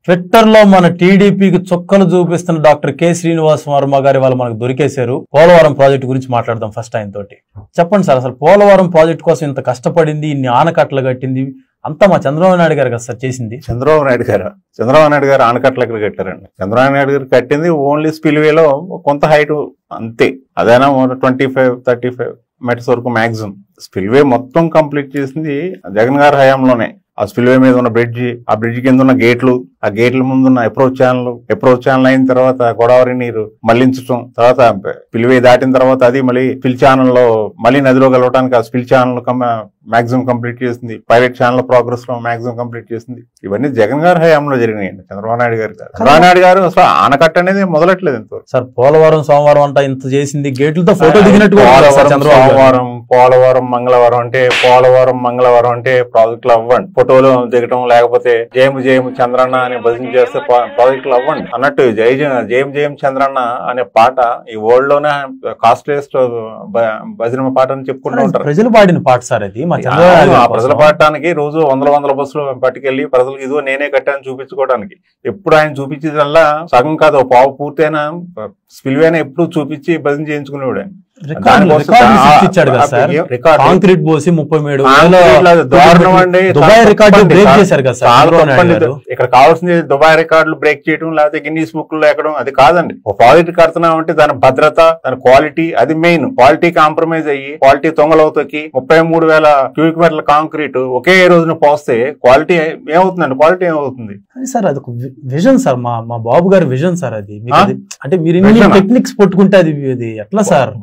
Twitter లో మన టీడీపీకి చుక్కలు చూపిస్తున్న డాక్టర్ కె శ్రీనివాస్ వర్మ గారి వాళ్ళు మనకు దొరికేశారు. పోలవరం ప్రాజెక్టు గురించి మాట్లాడదాం ఫస్ట్ ఆయన తోటి. చెప్పండి సార్, అసలు పోలవరం ప్రాజెక్టు కోసం ఇంత కష్టపడింది, ఇన్ని ఆనకట్టలు కట్టింది అంతా మా చంద్రబాబు నాయుడు గారు కదా సార్ చేసింది? చంద్రబాబు నాయుడు గారు ఆనకట్టలు ఎక్కడ కట్టారండి? చంద్రబాబు నాయుడు గారు కట్టింది ఓన్లీ స్పిల్వేలో కొంత హైట్ అంతే. అదైనా 25-35 మీటర్స్ వరకు మాక్సిమం. స్పిల్వే మొత్తం కంప్లీట్ చేసింది జగన్ గారి హయాంలోనే. ఆ స్పిల్వే మీద ఉన్న బ్రిడ్జి, ఆ బ్రిడ్జి కింద ఉన్న గేట్లు, ఆ గేట్ల ముందున్న అప్రోచ్ ఛానల్ అయిన తర్వాత గోదావరి నీరు మళ్లించడం, తర్వాత స్పిల్వే దాటిన తర్వాత అది మళ్ళీ స్పిల్ ఛానల్ లో మళ్ళీ నదిలో కలవడానికి ఆ స్పిల్ ఛానల్ మాక్సిమం కంప్లీట్ చేసింది. పైలట్ ఛానల్ ప్రోగ్రెస్ లో మాక్సిమం కంప్లీట్ చేసింది. ఇవన్నీ జగన్ గారి హయాంలో జరిగినాయండి, చంద్రబాబు నాయుడు గారు కాదు. చంద్రబాబు నాయుడు గారు అసలు ఆనకట్ట అనేది మొదలట్లేదు ఇంతవరకు. సార్ పోలవరం సోమవారం అంతా ఇంత చేసింది, గేట్లతో ఫోటో దిగినట్టు పోలవరం మంగళవారం అంటే ప్రాజెక్టులు అవ్వండి, ఫోటోలు దిగటం, లేకపోతే జయము చంద్రన్న అని భజన చేస్తే ప్రాజెక్టులు అవ్వండి అన్నట్టు. జయం చంద్రన్న అనే పాట ఈ వరల్డ్ లోనే కాస్ట్లీయెస్ట్ భజన పాట అని చెప్పుకుంటూ ఉంటారు. ప్రజలు పాడిన పాట సార్ అది. ఆ ప్రజలు పాడటానికి రోజు వందల బస్సులు పట్టుకెళ్లి ప్రజలకు ఇదిగో నేనే కట్టాను చూపించుకోవడానికి. ఎప్పుడు ఆయన చూపించేదల్లా సగం కాదు పావు పూర్తయిన స్పిల్వేనా ఎప్పుడు చూపించి భజన చేయించుకునేవాడు ఆయన. కాంక్రీట్ పోసి 33 దారుణం అండి. దుబాయ్ రికార్డు బ్రేక్ చేశారు కదా సార్. ఇక్కడ కావాల్సింది దుబాయ్ రికార్డులు బ్రేక్ చేయడం, లేకపోతే గిన్నీస్ బుక్ లో ఎక్కడం అది కాదండి. ఒక ప్రాజెక్ట్ కడుతున్నామంటే దాని భద్రత, దాని క్వాలిటీ అది మెయిన్. క్వాలిటీ కాంప్రమైజ్ అయ్యి క్వాలిటీ తొంగలవుతకి 33,000 క్యూబిక్ మీటర్ల కాంక్రీట్ ఒకే రోజున పోస్తే క్వాలిటీ ఏమవుతుందండి? క్వాలిటీ ఏమవుతుంది సార్? అది ఒక విజన్ సార్, మా బాబు గారి విజన్ సార్ అది. అంటే మీరు టెక్నిక్స్ పట్టుకుంటే అది ఎట్లా సార్?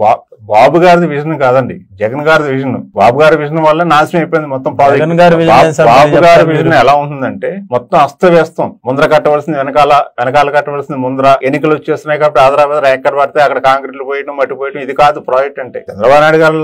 బాబు గారిది విజన్ కాదండి, జగన్ గారిది విజన్. బాబు గారి విజన్ వల్ల నాశనం అయిపోయింది మొత్తం ప్రాజెక్ట్. బాబు గారి విజన్ ఎలా ఉంటుందంటే మొత్తం అస్తవ్యస్తం. ముందర కట్టవలసింది వెనకాల కట్టవలసింది ముందర. ఎన్నికలు వచ్చేస్తున్నాయి కాబట్టి ఆదరా ఎక్కడ పడితే అక్కడ కాంక్రీట్లు పోయడం, మట్టి పోయడం, ఇది కాదు ప్రాజెక్ట్ అంటే. చంద్రబాబు నాయుడు గారు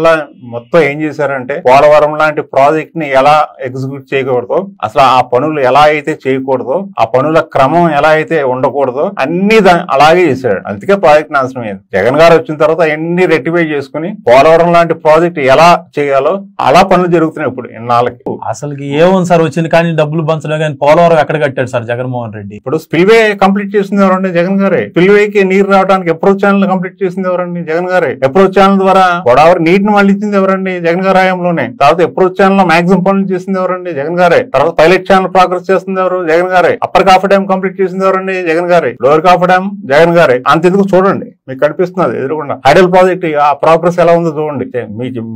మొత్తం ఏం చేశారంటే పోలవరం లాంటి ప్రాజెక్ట్ ని ఎలా ఎగ్జిక్యూట్ చేయకూడదో, అసలు ఆ పనులు ఎలా అయితే చేయకూడదో, ఆ పనుల క్రమం ఎలా అయితే ఉండకూడదో అన్ని అలాగే చేశాడు. అందుకే ప్రాజెక్ట్ నాశనం అయింది. జగన్ గారు వచ్చిన తర్వాత ఎన్ని రెక్టిఫై చేసుకుని పోలవరం లాంటి ప్రాజెక్ట్ ఎలా చేయాలో అలా పనులు జరుగుతున్నాయి ఇప్పుడు ఇన్నాళ్ళకి. అసలు ఏముంది సార్, వచ్చింది కానీ డబ్బులు పంచలే కానీ పోలవరం ఎక్కడ కట్టాడు సార్ జగన్మోహన్ రెడ్డి? ఇప్పుడు స్పిల్వే కంప్లీట్ చేసింది ఎవరండి? జగన్ గారే. స్పిల్వేకి నీరు రావడానికి అప్రోచ్ ఛానల్ కంప్లీట్ చేసింది ఎవరండి? జగన్ గారే. అప్రోచ్ ఛానల్ ద్వారా గోదావరి నీటిని మళ్లించింది ఎవరండి? జగన్ గారి హయాంలోనే. తర్వాత అప్రోచ్ ఛానల్ లో మాక్సిమం పనులు చేసింది ఎవరండి? jagn gare. తర్వాత పైలట్ ఛానల్ ప్రోగ్రెస్ చేస్తుంది ఎవరు? జగన్ గారే. అప్పర్ కాఫర్ డ్యామ్ కంప్లీట్ చేసింది ఎవరండి? జగన్ గారే. లోవర్ కాఫర్ డ్యామ్ జగన్ గారే. అంతెందుకు చూడండి, మీకు కనిపిస్తున్నది ఎదురుకుండా హైడల్ ప్రాజెక్ట్ ఆ ప్రోగ్రెస్ ఎలా ఉందో చూడండి.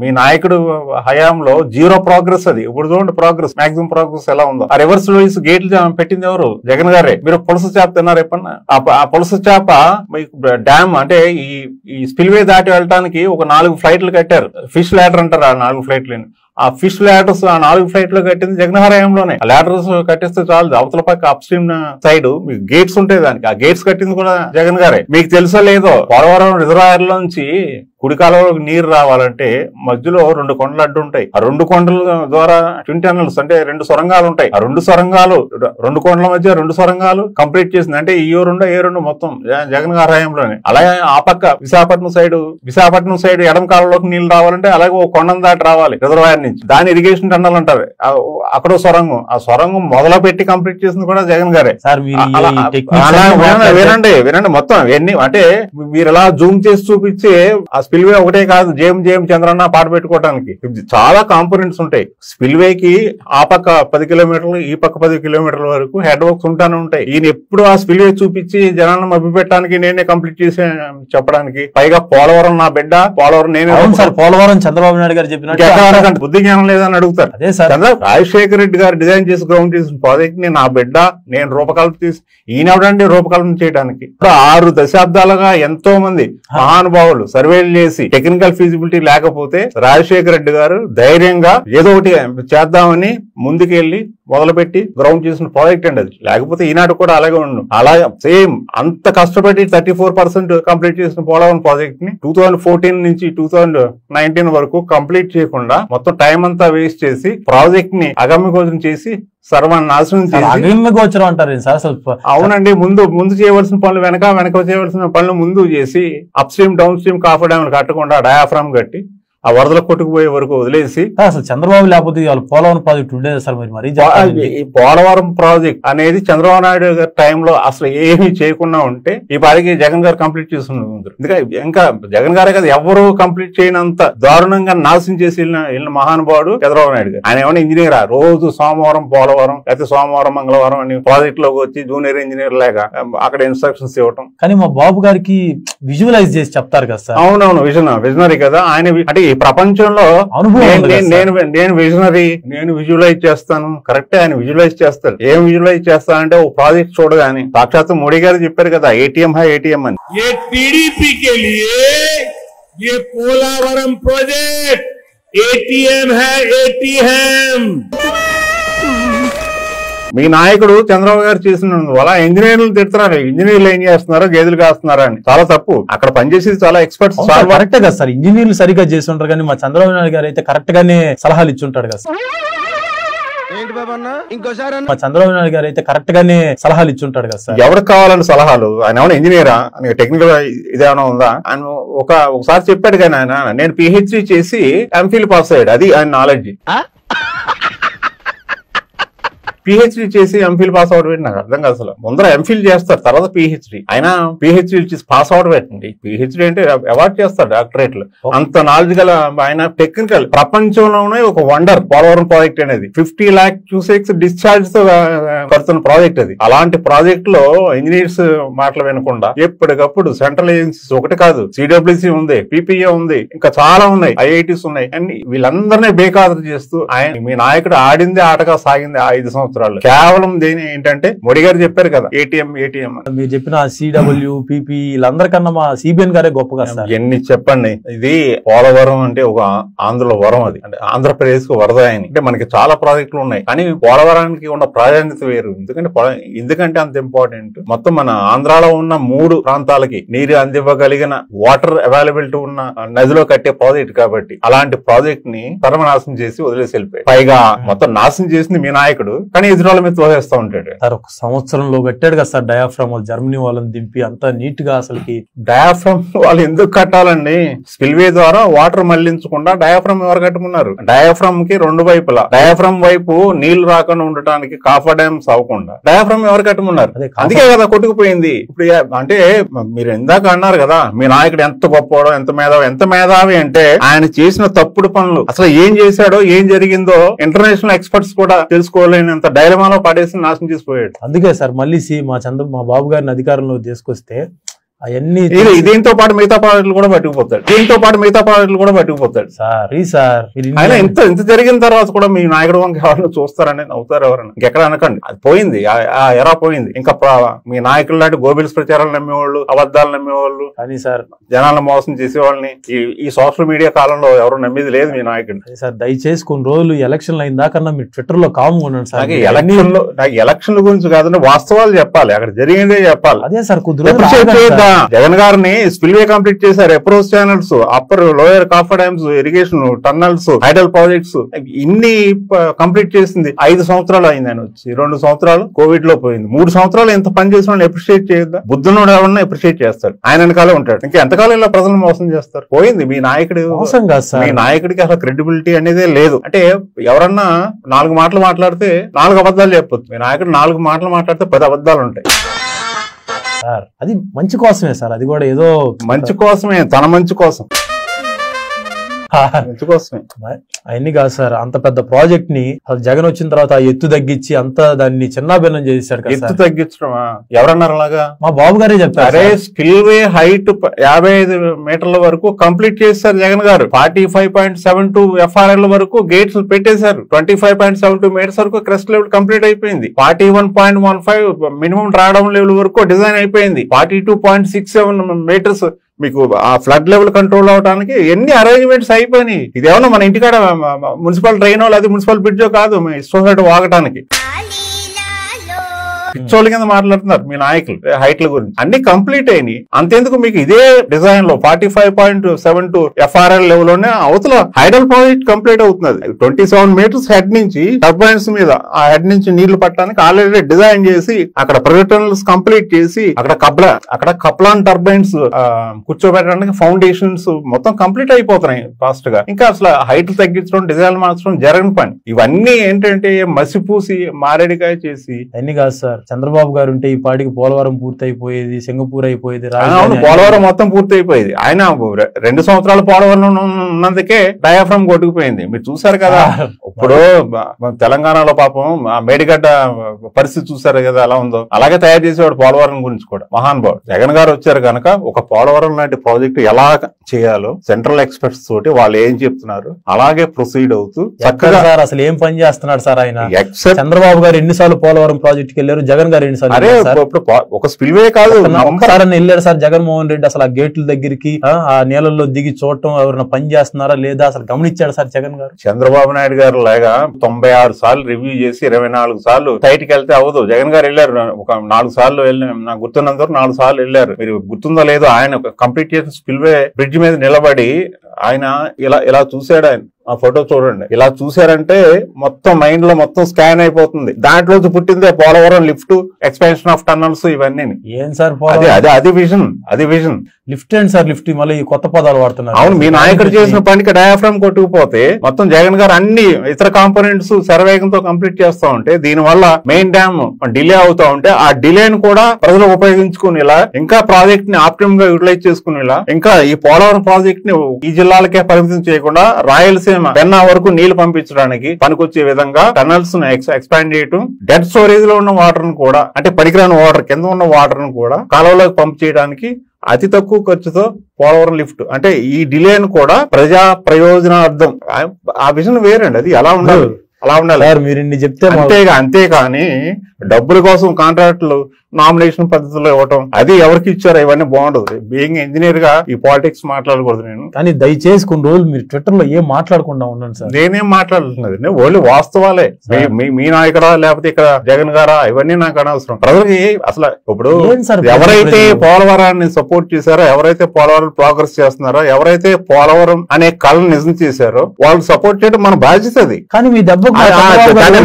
మీ నాయకుడు హయాంలో జీరో ప్రోగ్రెస్ అది. ఇప్పుడు చూడండి ప్రోగ్రెస్, మాక్సిమం ప్రోగ్రెస్ ఎలా ఉందో. ఆ రివర్స్ లోయిస్ గేట్లు పెట్టింది ఎవరు? జగన్ గారే. మీరు పులస చేప తిన్నారు ఎప్పన్నా? ఆ పులస చేప మీకు డ్యామ్ అంటే ఈ స్పిల్వే దాటి వెళ్ళడానికి ఒక 4 ఫ్లైట్లు కట్టారు. ఫిష్ ల్యాడర్ అంటారు ఆ 4 ఫ్లైట్లని. ఆ ఫిష్ ల్యాడర్స్ ఆ 4 ఫ్లైట్లు కట్టింది జగన్ హయాంలోనే. ఆ ల్యాడర్స్ కట్టిస్తే చాలు, అవతల పక్క అప్ స్ట్రీమ్ సైడ్ మీకు గేట్స్ ఉంటాయి దానికి. ఆ గేట్స్ కట్టింది కూడా జగన్ గారే. మీకు తెలుసో లేదో, పోలవరం రిజర్వాయర్ లోంచి కుడి కాలువలోకి నీరు రావాలంటే మధ్యలో 2 కొండలు అడ్డు ఉంటాయి. ఆ 2 కొండల ద్వారా ట్విన్ టనల్స్ అంటే 2 సొరంగాలు ఉంటాయి. ఆ 2 సొరంగాలు 2 కొండల మధ్య 2 సొరంగాలు కంప్లీట్ చేసింది. అంటే ఏ 2 మొత్తం జగన్ గారి హయాంలోనే. అలాగే ఆ పక్క విశాఖపట్నం సైడ్ ఎడమ కాలంలోకి నీళ్లు రావాలంటే అలాగే ఒక కొండను దాటి రావాలి రిజర్వాయర్ నుంచి. దాని ఇరిగేషన్ టన్నల్ అంటారు. అక్కడో సొరంగం. ఆ సొరంగం మొదలు పెట్టి కంప్లీట్ చేసింది కూడా జగన్ గారే. వినండి మొత్తం ఎన్ని అంటే మీరు ఎలా జూమ్ చేసి చూపించి ఆ స్పిల్వే ఒకటే కాదు, జేఎం చంద్రన్న పాట పెట్టుకోవడానికి చాలా కాంపోనెంట్స్ ఉంటాయి. స్పిల్వేకి ఆ పక్క 10 కిలోమీటర్లు, ఈ పక్క 10 కిలోమీటర్ల వరకు హెడ్ వర్క్స్ ఉంటానే ఉంటాయి. ఈయన ఎప్పుడు ఆ స్పిల్వే చూపించి జనాలను మభ్యపెట్టడానికి, నేనే కంప్లీట్ చేసి చెప్పడానికి, పైగా పోలవరం నా బిడ్డ, పోలవరం నేనే. పోలవరం చంద్రబాబు నాయుడు గారు చెప్పినట్టు బుద్ధి జ్ఞానం లేదని అడుగుతారు. రాజశేఖర రెడ్డి గారు డిజైన్ చేసి గ్రౌండ్ చేసిన ప్రాజెక్ట్ ని నా బిడ్డ నేను రూపకల్పన తీసి ఈయనవడండి రూపకల్పన చేయడానికి. 6 దశాబ్దాలుగా ఎంతో మంది మహానుభావులు సర్వేలు చేసి టెక్నికల్ ఫీజిబిలిటీ లేకపోతే రాజశేఖర రెడ్డి గారు ధైర్యంగా ఏదో ఒకటి చేద్దామని ముందుకెళ్లి మొదలుపెట్టి గ్రౌండ్ చేసిన ప్రాజెక్ట్ అండి అది. లేకపోతే ఈనాడు కూడా అలాగే ఉండు. అలాగే సేమ్ అంత కష్టపడి 34% కంప్లీట్ చేసిన పోలవరం ప్రాజెక్ట్ ని 2014 నుంచి 2019 వరకు కంప్లీట్ చేయకుండా మొత్తం టైం అంతా వేస్ట్ చేసి ప్రాజెక్ట్ ని అగమ్యగోచరం చేసి సర్వాన్ని నాశనం చేసి. అవునండి, ముందు చేయవలసిన పనులు వెనక చేయవలసిన పనులు ముందు చేసి up stream down stream coffer dam కట్టకుండా డయాఫ్రామ్ కట్టి ఆ వరదల కొట్టుకుపోయే వరకు వదిలేసి అసలు చంద్రబాబు లేకపోతే వాళ్ళ పోలవరం ప్రాజెక్ట్ ఉండేది సార్. మరీ ఈ పోలవరం ప్రాజెక్ట్ అనేది చంద్రబాబు నాయుడు గారి టైంలో అసలు ఏమీ చేయకుండా ఉంటే ఈ పాటికి జగన్ గారు కంప్లీట్ చేస్తున్నారు. ఎందుకంటే ఇంకా జగన్ గారే కదా ఎవరు కంప్లీట్ చేయనంత దారుణంగా నాశనం చేసి వెళ్ళిన మహానుభావుడు చంద్రబాబు నాయుడు గారు. ఆయన ఏమైనా ఇంజనీరా? రోజు సోమవారం పోలవరం లేకపోతే సోమవారం మంగళవారం అని ప్రాజెక్ట్ లోకి వచ్చి జూనియర్ ఇంజనీర్ లాగా అక్కడ ఇన్స్ట్రక్షన్స్ ఇవ్వటం. కానీ మా బాబు గారికి విజువలైజ్ చేసి చెప్తారు కదా సార్. అవునవును, విజనరీ కదా ఆయన. అంటే ఈ ప్రపంచంలో నేను విజనరీ, నేను విజువలైజ్ చేస్తాను కరెక్టే. ఆయన విజువలైజ్ చేస్తాడు. ఏం విజువలైజ్ చేస్తానంటే ఓ ప్రాజెక్ట్ చూడగానే సాక్షాత్తు మోడీ గారు చెప్పారు కదా ఏటీఎం హై ఏటీఎం అని. ये टीडीपी के लिए ये पोलावरम प्रोजेक्ट एटीएम है, एटीएम। మీ నాయకుడు చంద్రబాబు గారు చేసిన వల్ల ఇంజనీర్లు తిడుతున్నారు. ఇంజనీర్లు ఏం చేస్తున్నారో గేదెలు కాస్తున్నారా అని. చాలా తప్పు. అక్కడ పనిచేసేది చాలా ఎక్స్పర్ట్స్. కరెక్టే కదా సార్, ఇంజనీర్లు సరిగ్గా చేసి ఉంటారు. కానీ మా చంద్రబాబు నాయుడు గారు అయితే కరెక్ట్ గానే సలహాలు ఇచ్చి ఉంటాడు కదా సార్. మా చంద్రబాబు నాయుడు గారు అయితే కరెక్ట్ గానే సలహాలు ఇచ్చి ఉంటాడు కదా సార్. ఎవరికి కావాలని సలహాలు? ఆయన ఏమైనా ఇంజనీరా? టెక్నికల్ ఇదేమైనా ఉందా? ఆయన ఒకసారి చెప్పాడు కానీ ఆయన నేను పిహెచ్డి చేసి ఎంఫిల్ పాస్ అయ్యాడు. అది ఆయన నాలెడ్జ్. పిహెచ్డి చేసి ఎంఫిల్ పాస్ అవడం ఏంటి నాకు అర్థం కాదు అసలు. ముందర ఎంఫిల్ చేస్తారు, తర్వాత పిహెచ్డి. ఆయన పిహెచ్డి చేసి పాస్ అవడం పెట్టండి. పిహెచ్డి అంటే అవార్డు చేస్తారు డాక్టరేట్లు. అంత నాలెడ్జ్ గల ఆయన టెక్నికల్. ప్రపంచంలోనే ఒక వండర్ పోలవరం ప్రాజెక్ట్ అనేది 50 lakh క్యూసెక్స్ డిశ్చార్జ్ తో కడుతున్న ప్రాజెక్ట్ అది. అలాంటి ప్రాజెక్ట్ లో ఇంజనీర్స్ మాటలు వినకుండా ఎప్పటికప్పుడు సెంట్రల్ ఏజెన్సీస్ ఒకటి కాదు, సిడబ్ల్యూసీ ఉంది, పీపీఏ ఉంది, ఇంకా చాలా ఉన్నాయి, ఐఐటీస్ ఉన్నాయి. అన్ని వీళ్ళందరినీ బేఖాతరు చేస్తూ ఆయన మీ నాయకుడు ఆడిందే ఆటగా సాగింది 5 సంవత్సరాలు. కేవలం దేని ఏంటంటే మోడీ గారు చెప్పారు కదా ఏటీఎం మీరు చెప్పిన సిడబ్ల్యూ పీపీ వీళ్ళందరికన్నా మా సిబిఎన్ గారే గొప్పగా సార్. ఎన్ని చెప్పండి. ఇది పోలవరం అంటే ఒక ఆంధ్రలో వరం. అది అంటే ఆంధ్రప్రదేశ్ కు వరద అని. అంటే మనకి చాలా ప్రాజెక్టులు ఉన్నాయి కానీ పోలవరానికి ఉన్న ప్రాధాన్యత వేరు. ఎందుకంటే అంత ఇంపార్టెంట్. మొత్తం మన ఆంధ్రాలో ఉన్న 3 ప్రాంతాలకి నీరు అందివ్వగలిగిన వాటర్ అవైలబిలిటీ ఉన్న నదిలో కట్టే ప్రాజెక్ట్ కాబట్టి అలాంటి ప్రాజెక్ట్ ని సర్వనాశనం చేసి వదిలేసి వెళ్ళిపోయాడు. పైగా మొత్తం నాశనం చేసింది మీ నాయకుడు, కానీ ఎదురాల మీద తోసేస్తా ఉంటాడు. సార్ ఒక సంవత్సరంలో కట్టాడు కదా సార్ డయాఫ్రామ్. జర్మనీ వాళ్ళని దింపి అంత నీట్ గా. అసలుకి డయాఫ్రామ్ వాళ్ళు ఎందుకు కట్టాలండి? స్పిల్వే ద్వారా వాటర్ మళ్లించకుండా డయాఫ్రామ్ ఎవరు కట్టుకున్నారు? డయాఫ్రామ్ కి 2 వైపులా. డయాఫ్రామ్ వైపు నీళ్లు రాకుండా ఉండటానికి కాఫర్ డ్యామ్స్ అవ్వకుండా డయాఫ్రామ్ ఎవరు కట్టుకున్నారు? అందుకే కదా కొట్టుకుపోయింది. ఇప్పుడు అంటే మీరు ఇందాక అన్నారు కదా మీ నాయకుడు ఎంత గొప్పవాడో, ఎంత మేధావి అంటే ఆయన చేసిన తప్పుడు పనులు అసలు ఏం చేశాడో, ఏం జరిగిందో ఇంటర్నేషనల్ ఎక్స్పర్ట్స్ కూడా తెలుసుకోలేనంత డైలమాలో పడేసి నాశనం చేసిపోయాడు. అందుకే సార్ మళ్ళీ మా బాబు గారిని అధికారంలో తీసుకొస్తే అవన్నీ దీంతో పాటు మిగతా ప్రాజెక్టులు కూడా పట్టుకుపోతాడు. సార్ ఆయన ఇంత జరిగిన తర్వాత కూడా మీ నాయకుడు వంక ఎవరైనా చూస్తారని నవ్వుతారు ఎవరైనా. ఇంకెక్కడ అనకండి, అది పోయింది, ఆ ఎరా పోయింది. ఇంకా మీ నాయకులు లాంటి గోబిల్స్ ప్రచారాలు నమ్మేవాళ్ళు, అబద్ధాలు నమ్మేవాళ్ళు, కానీ సార్ జనాలను మోసం చేసేవాళ్ళని ఈ సోషల్ మీడియా కాలంలో ఎవరు నమ్మేది లేదు మీ నాయకుడు. సార్ దయచేసి కొన్ని రోజులు ఎలక్షన్లు అయిన దాకన్నా మీరు ట్విట్టర్ లో కామ్గా ఉండండి సార్. నాకు ఎలక్షన్ల గురించి కాదండి, వాస్తవాలు చెప్పాలి, అక్కడ జరిగిందే చెప్పాలి. అదే సార్ కుదురు జగన్ గారిని స్పిల్వే కంప్లీట్ చేశారు. Approach channels, upper lower copper dams, irrigation, tunnels, hydel projects ఇన్ని కంప్లీట్ చేసింది 5 సంవత్సరాలు అయింది. ఆయన వచ్చి 2 సంవత్సరాలు కోవిడ్ లో పోయింది. 3 సంవత్సరాలు ఎంత పని చేసిన వాళ్ళని అప్రిషియేట్ చేయొద్దా? బుద్ధునుడు ఎవరన్నా అప్రిషియేట్ చేస్తాడు, ఆయన వెనకాలే ఉంటాడు. ఇంకా ఎంతకాలం ఇలా ప్రజలను మోసం చేస్తారు? పోయింది మీ నాయకుడు. మీ నాయకుడికి అసలు క్రెడిబిలిటీ అనేదే లేదు. అంటే ఎవరన్నా 4 మాటలు మాట్లాడితే 4 అబద్ధాలు చెప్పొచ్చు. మీ నాయకుడు 4 మాటలు మాట్లాడితే 10 అబద్ధాలు ఉంటాయి. అది మంచి కోసమే సార్. అది కూడా ఏదో మంచి కోసమే, తన మంచి కోసం. అవన్నీ కాదు సార్. అంత పెద్ద ప్రాజెక్ట్ ని జగన్ వచ్చిన తర్వాత ఎత్తు తగ్గించి అంతా దాన్ని చిన్నాభిన్నం చేశాడు. ఎత్తు తగ్గించడమా? ఎవరన్నారు అలాగా? మా బాబు గారే చెప్తారు. అరే స్పిల్వే హైట్ 55 మీటర్ల వరకు కంప్లీట్ చేశారు జగన్ గారు. 45.72 FRL వరకు గేట్స్ పెట్టేశారు. 25.72 మీటర్స్ వరకు క్రెస్ట్ లెవెల్ కంప్లీట్ అయిపోయింది. 41.15 మినిమం డ్రాడౌన్ లెవెల్ వరకు డిజైన్ అయిపోయింది. 42.67 మీటర్స్ మీకు ఆ ఫ్లడ్ లెవెల్ కంట్రోల్ అవడానికి ఎన్ని అరేంజ్మెంట్స్ అయిపోయినాయి. ఇదేమన్నా మన ఇంటికాడ మున్సిపల్ డ్రైనో లేదా మున్సిపల్ బ్రిడ్జో కాదు, మీ సొసైటీ వాగటానికి. పిచ్చోళ్ళ కింద మాట్లాడుతున్నారు మీ నాయకులు హైట్ల గురించి. అన్ని కంప్లీట్ అయినాయి. అంతేందుకు మీకు ఇదే డిజైన్ లో 45.72 FRL లెవెల్ లోనే అవతల హైడల్ ప్రాజెక్ట్ కంప్లీట్ అవుతున్నది. 27 మీటర్స్ హెడ్ నుంచి టర్బైన్స్ మీద ఆ హెడ్ నుంచి నీళ్లు పట్టడానికి ఆల్రెడీ డిజైన్ చేసి అక్కడ ప్రొజెక్టర్స్ కంప్లీట్ చేసి అక్కడ కప్లాన్ టర్బైన్స్ కూర్చోబెట్టడానికి ఫౌండేషన్స్ మొత్తం కంప్లీట్ అయిపోతున్నాయి ఫాస్ట్ గా. ఇంకా అసలు హైట్ తగ్గించడం డిజైన్ మార్చడం జరగని పని. ఇవన్నీ ఏంటంటే మసిపూసి మారేడికాయ చేసి అన్ని కాదు సార్. చంద్రబాబు గారు ఉంటే ఈ పాటికి పోలవరం పూర్తి అయిపోయేది, సింగపూర్ అయిపోయేది, పోలవరం మొత్తం పూర్తి అయిపోయేది. ఆయన 2 సంవత్సరాలు పోలవరం ఉన్నందుకే డయాఫ్రమ్ కొట్టుకుపోయింది. మీరు చూసారు కదా. ఇప్పుడు తెలంగాణలో పాపం మేడిగడ్డ పరిస్థితి చూసారు కదా ఎలా ఉందో. అలాగే తయారు చేసేవాడు పోలవరం గురించి కూడా మహానుభావుడు. జగన్ గారు వచ్చారు కనుక ఒక పోలవరం లాంటి ప్రాజెక్టు ఎలా చేయాలో సెంట్రల్ ఎక్స్పర్ట్స్ తోటి వాళ్ళు ఏం చెప్తున్నారు అలాగే ప్రొసీడ్ అవుతూ చక్కగా సార్ అసలు ఏం పని చేస్తున్నాడు సార్ ఆయన. చంద్రబాబు గారు ఎన్నిసార్లు పోలవరం ప్రాజెక్ట్ వెళ్ళారు, జగన్ గారు ఎన్నిసార్లు ఒక స్పిల్వే కాదు ఒకసారి వెళ్ళారు సార్ జగన్మోహన్ రెడ్డి. అసలు ఆ గేట్ల దగ్గరికి ఆ నీళ్ళల్లో దిగి చూడటం ఎవరైనా పని చేస్తున్నారా లేదా అసలు గమనించాడు సార్ జగన్ గారు. చంద్రబాబు నాయుడు గారు లాగా 96 సార్లు రివ్యూ చేసి 24 సార్లు సైట్కి వెళ్తే అవదు. జగన్ గారు వెళ్ళారు ఒక 4 సార్లు నాకు గుర్తున్నంత వరకు 4 సార్లు వెళ్ళారు. మీరు గుర్తుందో లేదో ఆయన కంప్లీట్ చేసిన స్పిల్వే బ్రిడ్జ్ మీద నిలబడి ఆయన ఇలా చూశాడు. ఆయన ఆ ఫోటో చూడండి. ఇలా చూసారంటే మొత్తం మైండ్ లో మొత్తం స్కాన్ అయిపోతుంది. దాంట్లో పుట్టిందే Polavaram lift, expansion of tunnels ఇవన్నీ. ఏం సార్ అది vision lift and sir lift మళ్ళీ కొత్త పదాలు వాడుతున్నారు. అవును, మీ నాయకుడు చేసిన పనికి డయాఫ్రామ్ కొట్టుకుపోతే మొత్తం జగన్ గారు అన్ని ఇతర కాంపోనెంట్స్ శరవేగంతో కంప్లీట్ చేస్తా ఉంటే దీనివల్ల మెయిన్ డ్యామ్ డిలే అవుతా ఉంటే ఆ డిలేను కూడా ప్రజలు ఉపయోగించుకునేలా ఇంకా ప్రాజెక్ట్ ని ఆప్టిమమ్ గా యూటిలైజ్ చేసుకునేలా ఇంకా ఈ పోలవరం ప్రాజెక్ట్ ని ఈ జిల్లాలకే పరిమితం చేయకుండా రాయలసీమ పెన్నా వరకు నీళ్లు పంపించడానికి పనికొచ్చే విధంగా టనల్స్ ను ఎక్స్పాండ్ చేయటం, డెడ్ స్టోరేజ్ లో ఉన్న వాటర్ ను కూడా అంటే పనికిరాని వాటర్ కింద ఉన్న వాటర్ ను కూడా కాలువలోకి పంప్ చేయడానికి అతి తక్కువ ఖర్చుతో పోలవరం లిఫ్ట్ అంటే ఈ డిలేను కూడా ప్రజా ప్రయోజనార్థం. ఆ విజన్ వేరండి. అది అలా ఉండాలి. మీరు ఇన్ని చెప్తే అంతేకాని డబ్బుల కోసం కాంట్రాక్టులు నామినేషన్ పద్ధతిలో ఇవ్వటం అది ఎవరికి ఇచ్చారో ఇవన్నీ బాగుండదు. బీయింగ్ ఇంజనీర్ గా ఈ పాలిటిక్స్ మాట్లాడకూడదు నేను. కానీ దయచేసి కొన్ని రోజులు మీరు ట్విట్టర్ లో ఏం మాట్లాడకుండా ఉండండి సార్. నేనేం మాట్లాడుతున్నది ఓన్లీ వాస్తవాలే. మీ నాయకుడా లేకపోతే ఇక్కడ జగన్ గారా ఇవన్నీ నాకు అనవసరం. ప్రజలకి అసలు ఇప్పుడు ఎవరైతే పోలవరాన్ని సపోర్ట్ చేశారో, ఎవరైతే పోలవరం ప్రోగ్రెస్ చేస్తున్నారో, ఎవరైతే పోలవరం అనే కళను నిజం చేశారో వాళ్ళు సపోర్ట్ చేయడం మన బాధ్యత. అది కానీ మీ దెబ్బ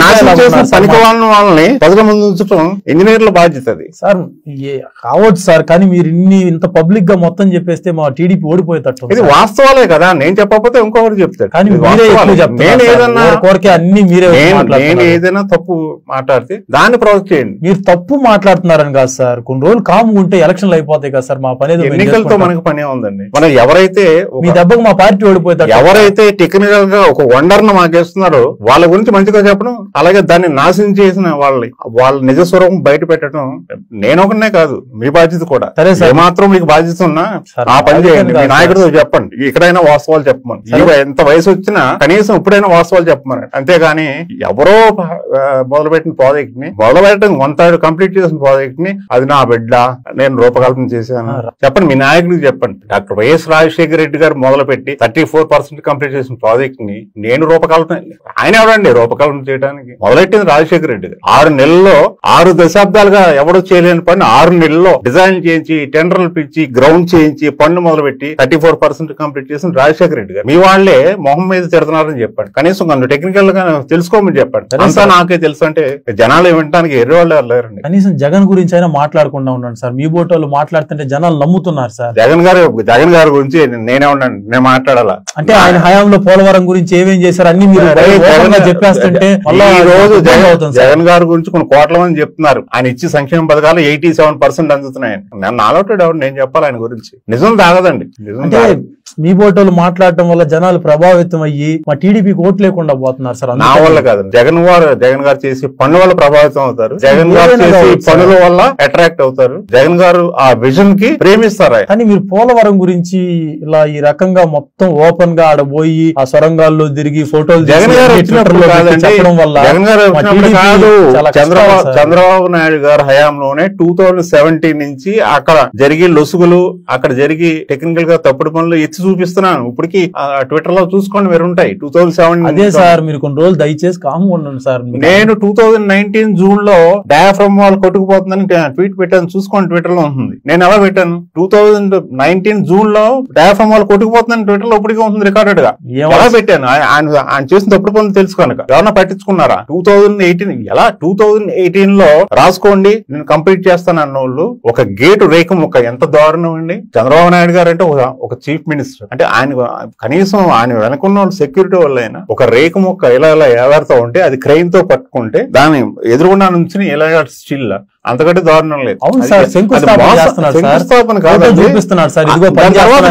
నాశనం చేసిన పనికి వాళ్ళని ప్రజల ముందు ఉంచడం ఇంజనీర్ల బాధ్యత. సార్ కావచ్చు సార్, కానీ మీరు ఇంత పబ్లిక్ గా మొత్తం చెప్పేస్తే మా టీడీపీ ఓడిపోయేటట్టు. ఇది వాస్తవాలే కదా. నేను చెప్పకపోతే ఇంకొకరు చెప్తాడు. కానీ నేను ఏదైనా తప్పు మాట్లాడితే దాన్ని ప్రొజెక్ట్ చేయండి. మీరు తప్పు మాట్లాడుతున్నారని కాదు సార్. కొన్ని రోజులు కాము ఉంటే ఎలక్షన్లు అయిపోతాయి కదా సార్. మా పని ఎన్నికలతో మనకు పనే ఉందండి. మనం ఎవరైతే మీ దెబ్బకు మా పార్టీ ఓడిపోతారు, ఎవరైతే టెక్నికల్ గా ఒక వండర్ ను మాకు చేస్తున్నారో వాళ్ళ గురించి మంచిగా చెప్పడం, అలాగే దాన్ని నాశనం చేసిన వాళ్ళ నిజ స్వరూపం బయట పెట్టడం నేనొకనే కాదు, మీ బాధ్యత కూడా. ఏమాత్రం మీకు బాధ్యత ఉన్నా ఆ పని చేయండి. మీ నాయకుడితో చెప్పండి, ఇక్కడైనా వాస్తవాలు చెప్పమని. ఎంత వయసు వచ్చినా కనీసం ఇప్పుడైనా వాస్తవాలు చెప్పమని. అంతేగాని ఎవరో మొదలుపెట్టిన ప్రాజెక్ట్ ని మొదలుపెట్టడం కంప్లీట్ చేసిన ప్రాజెక్ట్ ని అది నా బిడ్డ నేను రూపకల్పన చేశాను చెప్పండి. మీ నాయకుడికి చెప్పండి. డాక్టర్ వైఎస్ రాజశేఖర రెడ్డి గారు మొదలుపెట్టి 34% కంప్లీట్ చేసిన ప్రాజెక్ట్ ని నేను రూపకల్పన, ఆయన ఎవడండి రూపకల్పన చేయడానికి? మొదలెట్టింది రాజశేఖర రెడ్డి గారు. 6 నెలల్లో 6 దశాబ్దాలుగా ఎవడో చేయలేని పని 6 నెలల్లో డిజైన్ చేయించి, టెండర్లు పిలిచి, గ్రౌండ్ చేయించి, పనులు మొదలుపెట్టి 34% కంప్లీట్ చేసిన రాజశేఖర రెడ్డి గారు. మీ వాళ్లే మొహం మీద తిడుతున్నారని చెప్పండి. కనీసం కొంచెం టెక్నికల్ గా తెలుసుకోమని చెప్పండి. అంతా నాకే తెలుసు అంటే జనాలు వినడానికి ఎర్రి వాళ్ళు లేరండి. కనీసం జగన్ గురించి అయినా మాట్లాడకుండా ఉండండి సార్. మీ బోటోళ్ళు మాట్లాడుతుంటే జనాలు నమ్ముతున్నారు సార్. జగన్ గారి గురించి నేనే ఉన్నాను, నేను మాట్లాడాలా అంటే ఆయన హయాంలో పోలవరం గురించి ఏమేం చేశారు అన్ని మీరు చెప్పేస్తుంటే ఈ రోజు జగన్ గారి గురించి కొన్ని కోట్ల మంది చెప్తున్నారు. ఆయన ఇచ్చి సంక్షేమ పథకాలు 87% అందుతున్నాయి. నన్ను ఆలోటెడ్ ఎవరు నేను చెప్పాలి ఆయన గురించి? నిజం తాగదండి. అంటే మీ బోటోళ్ళు మాట్లాడటం వల్ల జనాలు ప్రభావితం అయ్యి మా టీడీపీకి ఓట్లు లేకుండా పోతున్నారు సార్. నా వల్ల కాదు, జగన్ గారు చేసి పనుల వల్ల ప్రభావితం అవుతారు. జగన్ గారు చేసి పనుల వల్ల అట్రాక్ట్ అవుతారు. జగన్ గారు ఆ విజన్ కి ప్రేమిస్తారు. కానీ మీరు పోలవరం గురించి ఇలా ఈ రకంగా మొత్తం ఓపెన్ గా ఆడబోయి ఆ సొరంగాల్లో తిరిగి ఫోటోలు జగన్ గారు చెప్పడం వల్ల జగన్ గారు కాదు, చంద్రబాబు నాయుడు గారు హయాంలోనే 2017 నుంచి అక్కడ జరిగి లొసుగులు, అక్కడ జరిగి టెక్నికల్ గా తప్పుడు పనులు ఎత్తి చూపిస్తున్నాను. ఇప్పటికి ట్విట్టర్ లో చూసుకోండి, మీరు ఉంటాయి. 2007 అదే సార్, మీరు కొన్ని రోజులు దయచేసి కామ్గా ఉండండి సార్. నేను 2019 జూన్ లో డయాఫ్రమ్ వాల్ కొట్టుకుపోతుందని ట్వీట్ పెట్టాను, చూసుకోండి, ట్విట్టర్ లో ఉంటుంది. నేను ఎలా పెట్టాను? 2019 జూన్ లో డయాఫ్రమ్ వాల్ కొట్టుకుపోతుందని ట్విట్టర్ లో ఇప్పటికీ ఉంటుంది రికార్డెడ్ గా. ఎలా పెట్టాను? ఆయన చేసిన తప్పుడు పనులు తెలుసు కనుక ఎవరన్నా పట్టించుకున్నారా? 2018 ఎలా 2018 లో రాసుకోండి, నేను కంప్లీట్ చేస్తాను అన్న వాళ్ళు ఒక గేటు రేఖ ముక్క ఎంత దారుణం అండి. చంద్రబాబు నాయుడు గారు అంటే ఒక చీఫ్ మినిస్టర్, అంటే ఆయన కనీసం ఆయన వెనకున్న వాళ్ళు సెక్యూరిటీ వాళ్ళు అయినా ఒక రేఖ ముక్క ఇలా ఎవరితో ఉంటే అది క్రెయిన్ తో పట్టుకుంటే దాని ఎదురుగుండా నుంచి ఎలా స్టిల్ అంతకంటే దారుణం లేదు. అవును సార్, శంకుస్థాపన కాదు, చూపిస్తున్నాడు సార్.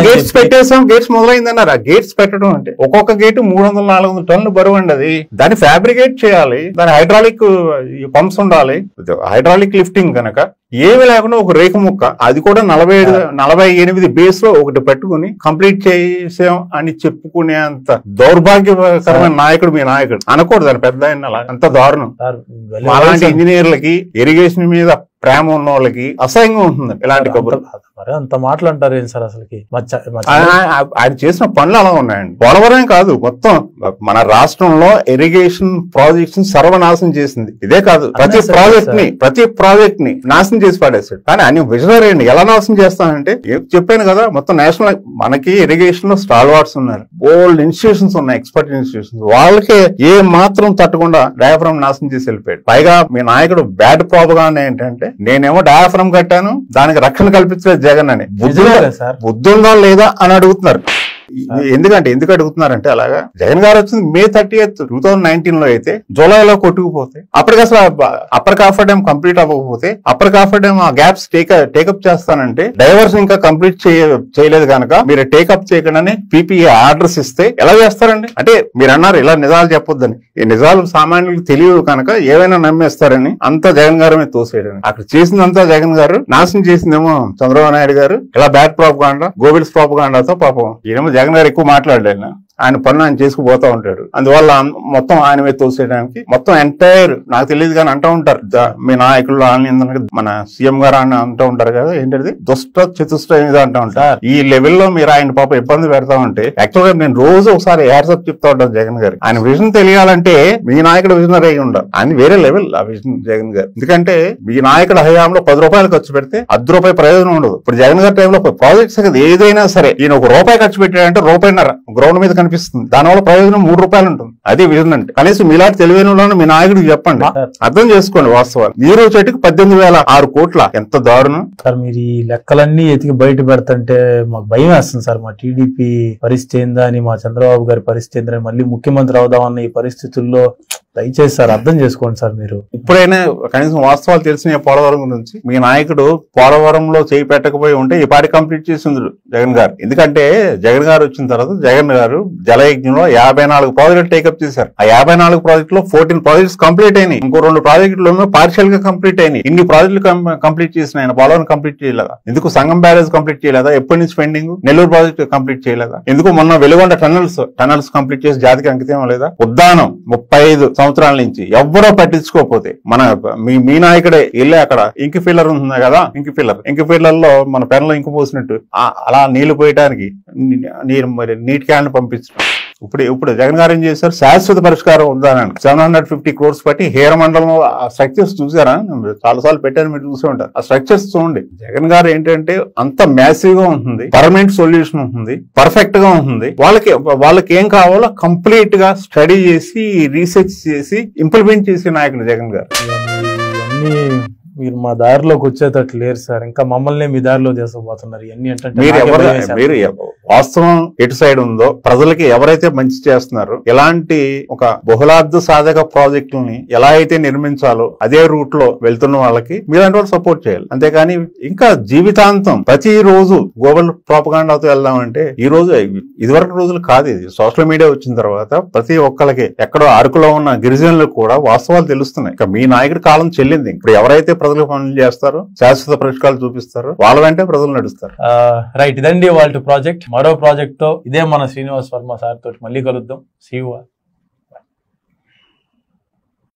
గేట్స్ పెట్టేసాం, గేట్స్ మొదలైందన్నారు. ఆ గేట్స్ పెట్టడం అంటే ఒక్కొక్క గేటు 300-400 టన్నులు బరువు అండి. అది దాన్ని ఫ్యాబ్రికేట్ చేయాలి, దాని హైడ్రాలిక్ పంప్స్ ఉండాలి, హైడ్రాలిక్ లిఫ్టింగ్ కనుక ఏమి లేకుండా ఒక రేఖ ముక్క, అది కూడా 48 బేస్ లో ఒకటి పెట్టుకుని కంప్లీట్ చేసాం అని చెప్పుకునేంత దౌర్భాగ్యకరమైన నాయకుడు మీ నాయకుడు అనకూడదు. దాని పెద్ద అంత దారుణం. అలాంటి ఇంజనీర్లకి, ఇరిగేషన్ మీద ప్రేమ ఉన్న వాళ్ళకి అసహ్యంగా ఉంటుంది ఇలాంటి కబుర్లు. అంత మాట్లాంటారు ఏం సార్? అసలుకి ఆయన చేసిన పనులు అలా ఉన్నాయండి. పోలవరం కాదు, మొత్తం మన రాష్ట్రంలో ఇరిగేషన్ ప్రాజెక్ట్స్ సర్వనాశనం చేసింది. ఇదే కాదు, ప్రతి ప్రాజెక్ట్ ని నాశనం చేసి పడేసాడు. కానీ ఆయన విజనరీ అండి. ఎలా నాశనం చేస్తానంటే చెప్పాను కదా, మొత్తం నేషనల్ మనకి ఇరిగేషన్ లో స్టాల్వార్డ్స్ ఉన్నారు, ఓల్డ్ ఇన్స్టిట్యూషన్స్ ఉన్నాయి, ఎక్స్పర్ట్ ఇన్స్టిట్యూషన్స్. వాళ్ళకే ఏ మాత్రం తట్టకుండా డయాఫ్రమ్ నాశనం చేసి వెళ్ళిపోయాడు. పైగా మీ నాయకుడు బ్యాడ్ ప్రాపగాండా ఏంటంటే, నేనేమో డయాఫ్రమ్ కట్టాను, దానికి రక్షణ కల్పించలేదు జగన్ అని. బుద్ధుందా లేదా అని అడుగుతున్నారు. ఎందుకు అడుగుతున్నారంటే, అలాగా జగన్ గారు వచ్చింది May 30th 2019 లో అయితే జూలైలో కొట్టుకుపోతే, అప్పటికి అసలు అప్పర్ కాఫర్ డ్యామ్ కంప్లీట్ అవ్వకపోతే, అప్పర్ కాఫర్ డ్యామ్ ఆ గ్యాప్స్ టేకప్ చేస్తానంటే డైవర్షన్ ఇంకా కంప్లీట్ చేయలేదు కనుక మీరు టేకప్ చేయకుండానే PPA ఆర్డర్స్ ఇస్తే ఎలా చేస్తారండి? అంటే మీరు అన్నారు ఇలా నిజాలు చెప్పొద్దని. ఈ నిజాలు సామాన్యులకు తెలియదు కనుక ఏవైనా నమ్మేస్తారని అంతా జగన్ గారు మీద తోసేయడం. అక్కడ చేసిందంతా జగన్ గారు, నాశనం చేసిందేమో చంద్రబాబు నాయుడు గారు. ఇలా బ్యాడ్ ప్రాపగాండా, గోబిల్స్ ప్రాపగాండాతో పాపం ఏమో జగన్ గారు ఎక్కువ మాట్లాడలేదు. ఆయన పనులు ఆయన చేసుకుపోతా ఉంటాడు. అందువల్ల మొత్తం ఆయన మీద తోసేయడానికి మొత్తం ఎంటైర్ నాకు తెలియదు కానీ అంటూ ఉంటారు మీ నాయకులు, మన సీఎం గారు అని అంటూ ఉంటారు కదా, ఏంటది దుష్ట చతుష్ట అంటూ ఉంటారు. ఈ లెవెల్లో మీరు ఆయన పాప ఇబ్బంది పెడతా ఉంటే, యాక్చువల్ గా నేను రోజు ఒకసారి హ్యాట్సప్ చెప్తా ఉంటాను జగన్ గారు. ఆయన విజన్ తెలియాలంటే మీ నాయకుడు విజనరీ అయి ఉండాలి. ఆయన వేరే లెవెల్ ఆ విజన్ జగన్ గారు. ఎందుకంటే మీ నాయకుడు హయాంలో 10 రూపాయలు ఖర్చు పెడితే 10 రూపాయి ప్రయోజనం ఉండదు. ఇప్పుడు జగన్ గారి టైంలో ప్రాజెక్ట్స్ ఏదైనా సరే ఈయన ₹1 ఖర్చు పెట్టాడంటే ₹1.5 గ్రౌండ్ మీద కనిపిస్తుంది. దానివల్ల ప్రయోజనం ₹3 ఉంటుంది. అదే విజన్ అంటే. కనీసం మీలాంటి తెలివైన మీ నాయకుడికి చెప్పండి, అర్థం చేసుకోండి వాస్తవాలు. నీరు చెట్టుకి 18,006 కోట్ల, ఎంత దారుణం సార్. మీరు ఈ లెక్కలన్నీ ఎతికి బయట పెడతంటే మాకు భయం వేస్తుంది సార్. మా టీడీపీ పరిస్థితి ఏందా అని, మా చంద్రబాబు గారి పరిస్థితి ఏందని, మళ్ళీ ముఖ్యమంత్రి అవుదామన్న ఈ పరిస్థితుల్లో దయచేసి సార్ అర్థం చేసుకోండి సార్. మీరు ఇప్పుడైనా కనీసం వాస్తవాలు తెలిసిన పోలవరం గురించి. మీ నాయకుడు పోలవరంలో చేయి పెట్టకపోయి ఉంటే ఈ పాటి కంప్లీట్ చేసింది జగన్ గారు. ఎందుకంటే జగన్ గారు వచ్చిన తర్వాత జగన్ గారు జలయజ్ఞంలో 54 ప్రాజెక్టులు టేకప్ చేశారు. ఆ 54 ప్రాజెక్టులో 14 ప్రాజెక్ట్స్ కంప్లీట్ అయినాయి. ఇంకో 2 ప్రాజెక్టులు పార్షియల్ గా కంప్లీట్ అయినాయి. ఇన్ని ప్రాజెక్టులు కంప్లీట్ చేసిన ఆయన పోలవరం కంప్లీట్ చేయలేదా? ఎందుకు సంగం బ్యారేజ్ కంప్లీట్ చేయలేదా? ఎప్పటి నుంచి పెండింగ్? నెల్లూరు ప్రాజెక్ట్ కంప్లీట్ చేయలేదా? ఎందుకు మొన్న వెలుగొండ టనల్స్ కంప్లీట్ చేసి జాతికి అంకితం లేదా? ఉద్దానం 35 సంవత్సరాల నుంచి ఎవ్వరో పట్టించుకోకపోతే మీ నాయకుడే వెళ్ళి అక్కడ ఇంక్ ఫిల్లర్ ఉంటుంది కదా, ఇంక్ ఫిల్లర్ లో మన పెన్లో ఇంకు పోసినట్టు అలా నీళ్లు పోయటానికి నీటి క్యాన్ పంపించడం. ఇప్పుడు జగన్ గారు ఏం చేశారు? శాశ్వత పరిష్కారం ఉందానండి 750 crores పట్టి హేర మండలంలో ఆ స్ట్రక్చర్స్ చూసారా? చాలాసార్లు పెట్టారు, మీరు చూసే ఉంటారు. ఆ స్ట్రక్చర్స్ చూడండి. జగన్ గారు ఏంటంటే అంత మ్యాసివ్ గా ఉంటుంది, పర్మనెంట్ సొల్యూషన్ ఉంటుంది, పర్ఫెక్ట్ గా ఉంటుంది. వాళ్ళకి ఏం కావాలో కంప్లీట్ గా స్టడీ చేసి, రీసెర్చ్ చేసి ఇంప్లిమెంట్ చేసే నాయకుడు జగన్ గారు. మీరు మా దారిలోకి వచ్చేటట్టు లేరు సార్. ఇంకా మమ్మల్ని మీ దారిలో తీసుకుపోతున్నారు. ఇవన్నీ మీరు వాస్తవం ఎటు సైడ్ ఉందో, ప్రజలకి ఎవరైతే మంచి చేస్తున్నారో, ఎలాంటి ఒక బహుళార్థ సాధక ప్రాజెక్టులని ఎలా అయితే నిర్మించాలో అదే రూట్ లో వెళ్తున్న వాళ్ళకి మీలాంటి వాళ్ళు సపోర్ట్ చేయాలి. అంతేకాని ఇంకా జీవితాంతం ప్రతిరోజు గ్లోబల్ ప్రాపగాండాతో వెళ్దామంటే ఈ రోజు ఇదివరకు రోజులు కాదు. ఇది సోషల్ మీడియా వచ్చిన తర్వాత ప్రతి ఒక్కరికి ఎక్కడో అరకులో ఉన్న గిరిజనులకు కూడా వాస్తవాలు తెలుస్తున్నాయి. ఇంకా మీ నాయకుడి కాలం చెల్లింది. ఇప్పుడు ఎవరైతే ప్రజలకు పనులు చేస్తారో, శాశ్వత పరిష్కారాలు చూపిస్తారో, వాళ్ళ వెంటే ప్రజలు నడుస్తారు. రైట్, ఇదండి వాళ్ళ ప్రాజెక్ట్. మరో ప్రాజెక్ట్ తో ఇదే మన శ్రీనివాస్ వర్మ సార్ తోటి మళ్ళీ కలుద్దాం. See you all.